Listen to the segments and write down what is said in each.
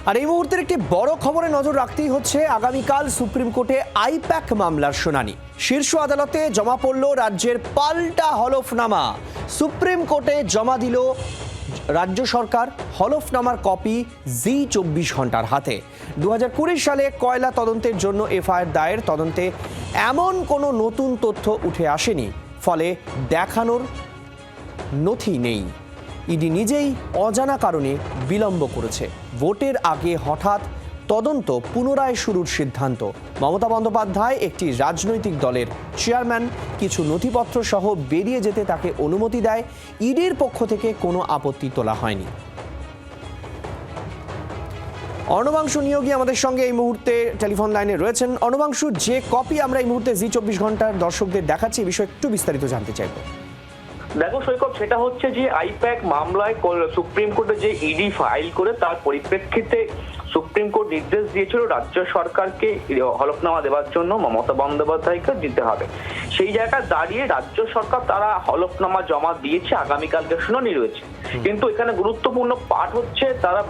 আর এই মুহূর্তের একটি বড় খবরে নজর রাখতেই হচ্ছে, আগামীকাল সুপ্রিম কোর্টে আইপ্যাক মামলার শুনানি। শীর্ষ আদালতে জমা পড়ল রাজ্যের পাল্টা হলফনামা। সুপ্রিম কোর্টে জমা দিল রাজ্য সরকার হলফনামার কপি জি24 ঘন্টার হাতে। 2020 সালে কয়লা তদন্তের জন্য এফআইআর দায়ের তদন্তে এমন কোনো নতুন তথ্য উঠে আসেনি, ফলে দেখানোর নথি নেই। ইডি নিজেই অজানা কারণে বিলম্ব করেছে। ভোটের আগে হঠাৎ তদন্ত পুনরায় শুরুর সিদ্ধান্ত। মমতা বন্দ্যোপাধ্যায় একটি রাজনৈতিক দলের চেয়ারম্যান, কিছু নথিপত্র সহ বেরিয়ে যেতে তাকে অনুমতি দেয়। ইডির পক্ষ থেকে কোনো আপত্তি তোলা হয়নি। অর্ণবাংশু নিয়োগী আমাদের সঙ্গে এই মুহূর্তে টেলিফোন লাইনে রয়েছেন। অর্ণবাংশু, যে কপি আমরা এই মুহূর্তে জি24 ঘন্টার দর্শকদের দেখাচ্ছি, এই বিষয়ে একটু বিস্তারিত জানতে চাইব। দেখো সৈকত, সেটা হচ্ছে যে আইপ্যাক মামলায় সুপ্রিম কোর্টে যে ইডি ফাইল করে তার পরিপ্রেক্ষিতে সুপ্রিম কোর্ট নির্দেশ দিয়েছিল রাজ্য সরকারকে হলফনামা দেওয়ার জন্য মমতা বন্দ্যোপাধ্যায়কে দিতে হবে। সেই জায়গায় দাঁড়িয়ে রাজ্য সরকার তারা হলফনামা জমা দিয়েছে, আগামীকালকে শুনানি রয়েছে। কিন্তু এখানে গুরুত্বপূর্ণ পাঠ হচ্ছে, তারা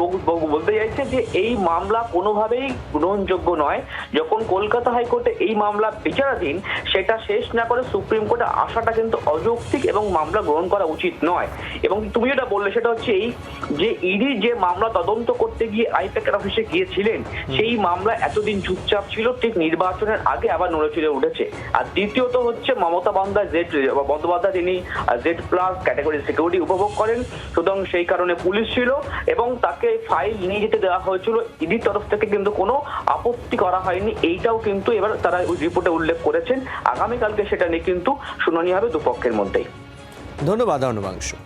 বলতে চাইছে যে এই মামলা কোনোভাবেই গ্রহণযোগ্য নয়। যখন কলকাতা হাইকোর্টে এই মামলা বিচারাধীন, সেটা শেষ না করে সুপ্রিম কোর্টে আসাটা কিন্তু অযৌক্তিক এবং মামলা গ্রহণ করা উচিত নয়। এবং তুমি যেটা বললে সেটা হচ্ছে এই যে ইডি যে মামলা তদন্ত করতে গিয়ে আইপ্যাকের অফিসে গিয়েছিলেন, সেই মামলা এতদিন চুপচাপ ছিল, ঠিক নির্বাচনের আগে আবার নড়েচড়ে উঠেছে। আর দ্বিতীয়ত হচ্ছে মমতা বন্দ্যোপাধ্যায় তিনি Z+ ক্যাটাগরি সিকিউরিটি উপভোগ করেন, সুতরাং সেই কারণে পুলিশ ছিল এবং তাকে ফাইল নিয়ে যেতে দেওয়া হয়েছিল। ইডির তরফ থেকে কিন্তু কোনো আপত্তি করা হয়নি, এইটাও কিন্তু এবার তারা ওই রিপোর্টে উল্লেখ করেছেন। আগামীকালকে সেটা নিয়ে কিন্তু শুনানি হবে দুপক্ষের মধ্যেই। ধন্যবাদ অর্ণবাংশু।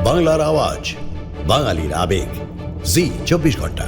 বাংলার আওয়াজ, বাঙালির আবেগ, জি24 ঘন্টা।